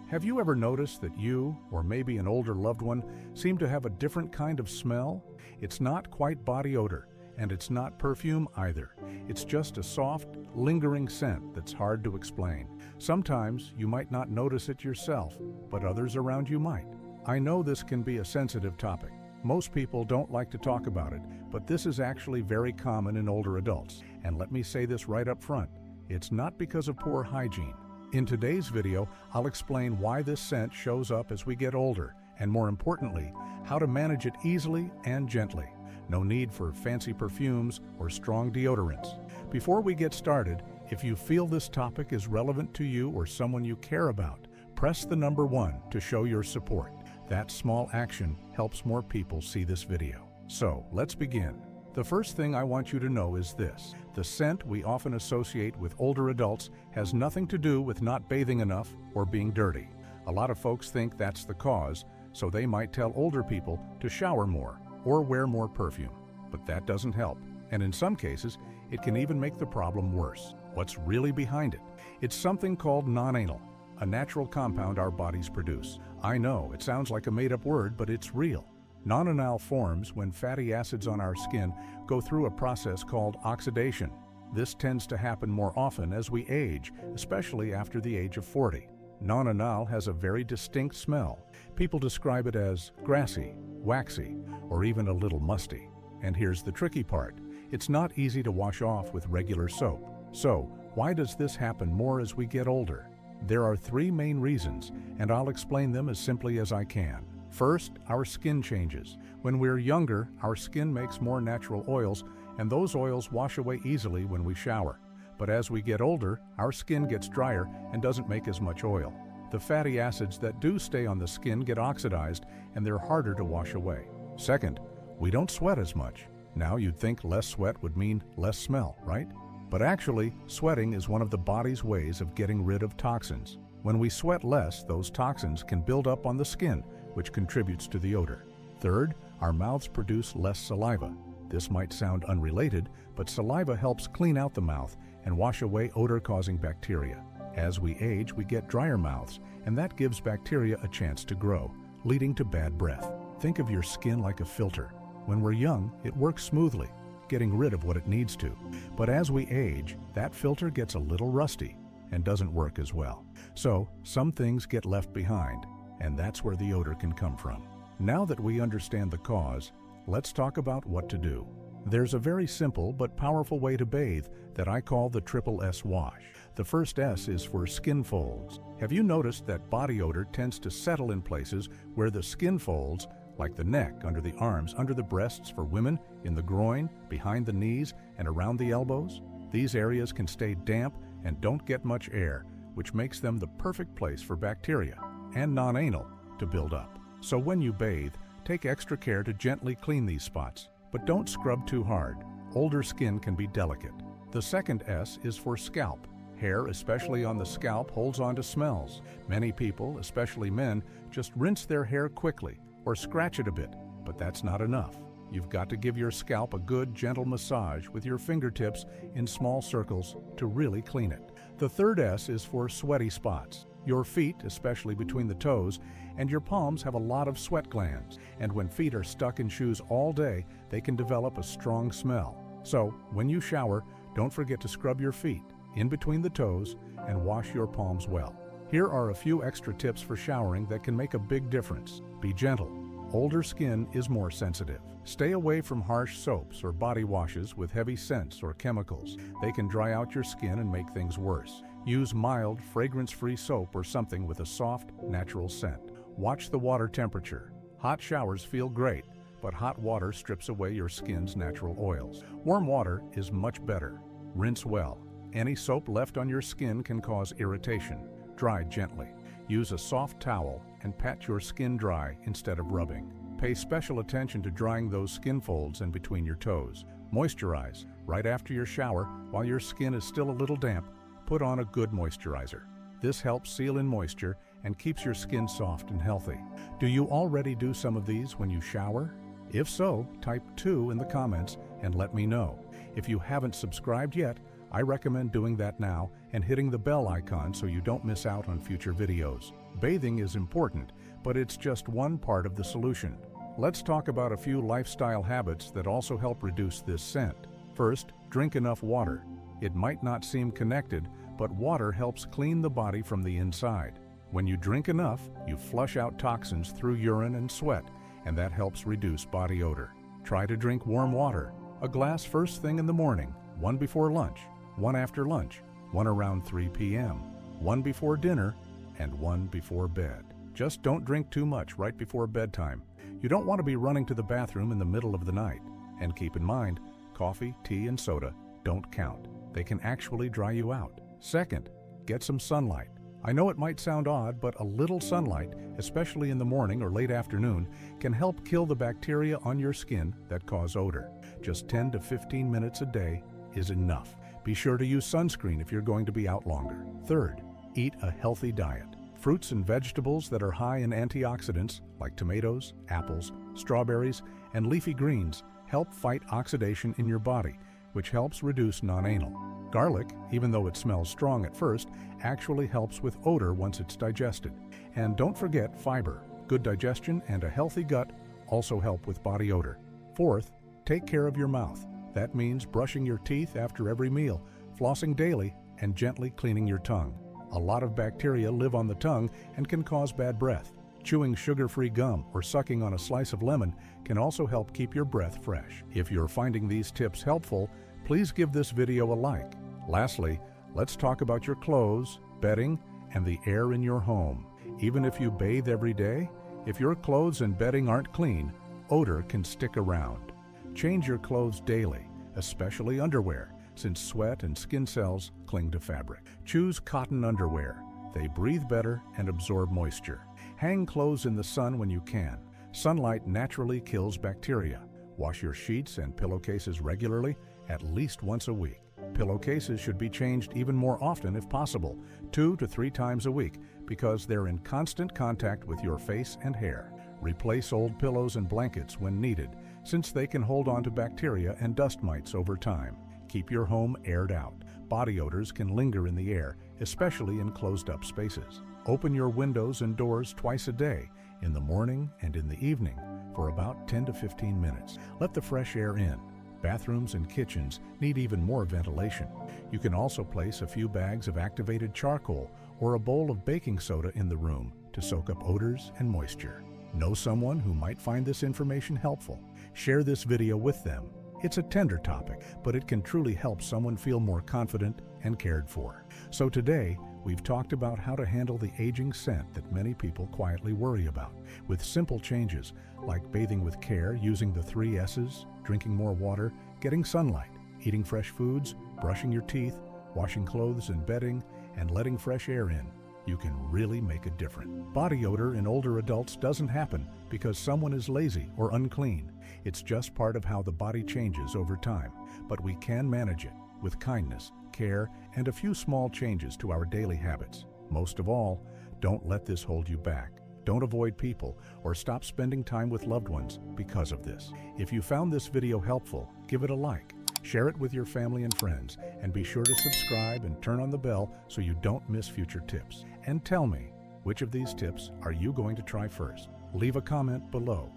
Have you ever noticed that you, or maybe an older loved one, seem to have a different kind of smell? It's not quite body odor, and it's not perfume either. It's just a soft, lingering scent that's hard to explain. Sometimes you might not notice it yourself, but others around you might. I know this can be a sensitive topic. Most people don't like to talk about it, but this is actually very common in older adults. And let me say this right up front, it's not because of poor hygiene. In today's video, I'll explain why this scent shows up as we get older, and more importantly, how to manage it easily and gently. No need for fancy perfumes or strong deodorants. Before we get started, if you feel this topic is relevant to you or someone you care about, press the number 1 to show your support. That small action helps more people see this video. So, let's begin. The first thing I want you to know is this. The scent we often associate with older adults has nothing to do with not bathing enough or being dirty. A lot of folks think that's the cause, so they might tell older people to shower more or wear more perfume. But that doesn't help, and in some cases, it can even make the problem worse. What's really behind it? It's something called nonenal, a natural compound our bodies produce. I know, it sounds like a made-up word, but it's real. Nonenal forms when fatty acids on our skin go through a process called oxidation. This tends to happen more often as we age, especially after the age of 40. Nonenal has a very distinct smell. People describe it as grassy, waxy, or even a little musty. And here's the tricky part. It's not easy to wash off with regular soap. So, why does this happen more as we get older? There are 3 main reasons, and I'll explain them as simply as I can. First, our skin changes. When we're younger, our skin makes more natural oils, and those oils wash away easily when we shower. But as we get older, our skin gets drier and doesn't make as much oil. The fatty acids that do stay on the skin get oxidized, and they're harder to wash away. Second, we don't sweat as much. Now you'd think less sweat would mean less smell, right? But actually, sweating is one of the body's ways of getting rid of toxins. When we sweat less, those toxins can build up on the skin, which contributes to the odor. Third, our mouths produce less saliva. This might sound unrelated, but saliva helps clean out the mouth and wash away odor-causing bacteria. As we age, we get drier mouths, and that gives bacteria a chance to grow, leading to bad breath. Think of your skin like a filter. When we're young, it works smoothly, getting rid of what it needs to. But as we age, that filter gets a little rusty and doesn't work as well. So, some things get left behind, and that's where the odor can come from. Now that we understand the cause, let's talk about what to do. There's a very simple but powerful way to bathe that I call the triple S wash. The first S is for skin folds. Have you noticed that body odor tends to settle in places where the skin folds, like the neck, under the arms, under the breasts for women, in the groin, behind the knees, and around the elbows? These areas can stay damp and don't get much air, which makes them the perfect place for bacteria and nonenal to build up. So when you bathe, take extra care to gently clean these spots, but don't scrub too hard. Older skin can be delicate. The second S is for scalp. Hair, especially on the scalp, holds on to smells. Many people, especially men, just rinse their hair quickly or scratch it a bit, but that's not enough. You've got to give your scalp a good, gentle massage with your fingertips in small circles to really clean it. The third S is for sweaty spots. Your feet, especially between the toes, and your palms have a lot of sweat glands, and when feet are stuck in shoes all day, they can develop a strong smell. So, when you shower, don't forget to scrub your feet in between the toes and wash your palms well. Here are a few extra tips for showering that can make a big difference. Be gentle. Older skin is more sensitive. Stay away from harsh soaps or body washes with heavy scents or chemicals. They can dry out your skin and make things worse. Use mild, fragrance-free soap or something with a soft, natural scent. Watch the water temperature. Hot showers feel great, but hot water strips away your skin's natural oils. Warm water is much better. Rinse well. Any soap left on your skin can cause irritation. Dry gently. Use a soft towel and pat your skin dry instead of rubbing. Pay special attention to drying those skin folds in between your toes. Moisturize. Right after your shower, while your skin is still a little damp, put on a good moisturizer. This helps seal in moisture and keeps your skin soft and healthy. Do you already do some of these when you shower? If so, type 2 in the comments and let me know. If you haven't subscribed yet, I recommend doing that now and hitting the bell icon so you don't miss out on future videos. Bathing is important, but it's just one part of the solution. Let's talk about a few lifestyle habits that also help reduce this scent. First, drink enough water. It might not seem connected, but water helps clean the body from the inside. When you drink enough, you flush out toxins through urine and sweat, and that helps reduce body odor. Try to drink warm water. A glass first thing in the morning, one before lunch, one after lunch, one around 3 p.m., one before dinner, and one before bed. Just don't drink too much right before bedtime. You don't want to be running to the bathroom in the middle of the night. And keep in mind, coffee, tea, and soda don't count. They can actually dry you out. Second, get some sunlight. I know it might sound odd, but a little sunlight, especially in the morning or late afternoon, can help kill the bacteria on your skin that cause odor. Just 10 to 15 minutes a day is enough. Be sure to use sunscreen if you're going to be out longer. Third, eat a healthy diet. Fruits and vegetables that are high in antioxidants, like tomatoes, apples, strawberries, and leafy greens, help fight oxidation in your body, which helps reduce nonenal. Garlic, even though it smells strong at first, actually helps with odor once it's digested. And don't forget fiber. Good digestion and a healthy gut also help with body odor. Fourth, take care of your mouth. That means brushing your teeth after every meal, flossing daily, and gently cleaning your tongue. A lot of bacteria live on the tongue and can cause bad breath. Chewing sugar-free gum or sucking on a slice of lemon can also help keep your breath fresh. If you're finding these tips helpful, please give this video a like. Lastly, let's talk about your clothes, bedding, and the air in your home. Even if you bathe every day, if your clothes and bedding aren't clean, odor can stick around. Change your clothes daily, especially underwear, since sweat and skin cells cling to fabric. Choose cotton underwear. They breathe better and absorb moisture. Hang clothes in the sun when you can. Sunlight naturally kills bacteria. Wash your sheets and pillowcases regularly, at least once a week. Pillowcases should be changed even more often if possible, 2 to 3 times a week, because they're in constant contact with your face and hair. Replace old pillows and blankets when needed, since they can hold on to bacteria and dust mites over time. Keep your home aired out. Body odors can linger in the air, especially in closed-up spaces. Open your windows and doors twice a day, in the morning and in the evening, for about 10 to 15 minutes. Let the fresh air in. Bathrooms and kitchens need even more ventilation. You can also place a few bags of activated charcoal or a bowl of baking soda in the room to soak up odors and moisture. Know someone who might find this information helpful. Share this video with them. It's a tender topic, but it can truly help someone feel more confident and cared for. So today, we've talked about how to handle the aging scent that many people quietly worry about, with simple changes like bathing with care using the 3 S's, drinking more water, getting sunlight, eating fresh foods, brushing your teeth, washing clothes and bedding, and letting fresh air in. You can really make a difference. Body odor in older adults doesn't happen because someone is lazy or unclean. It's just part of how the body changes over time, but we can manage it with kindness, care, and a few small changes to our daily habits. Most of all, don't let this hold you back. Don't avoid people or stop spending time with loved ones because of this. If you found this video helpful, give it a like. Share it with your family and friends, and be sure to subscribe and turn on the bell so you don't miss future tips. And tell me, which of these tips are you going to try first? Leave a comment below.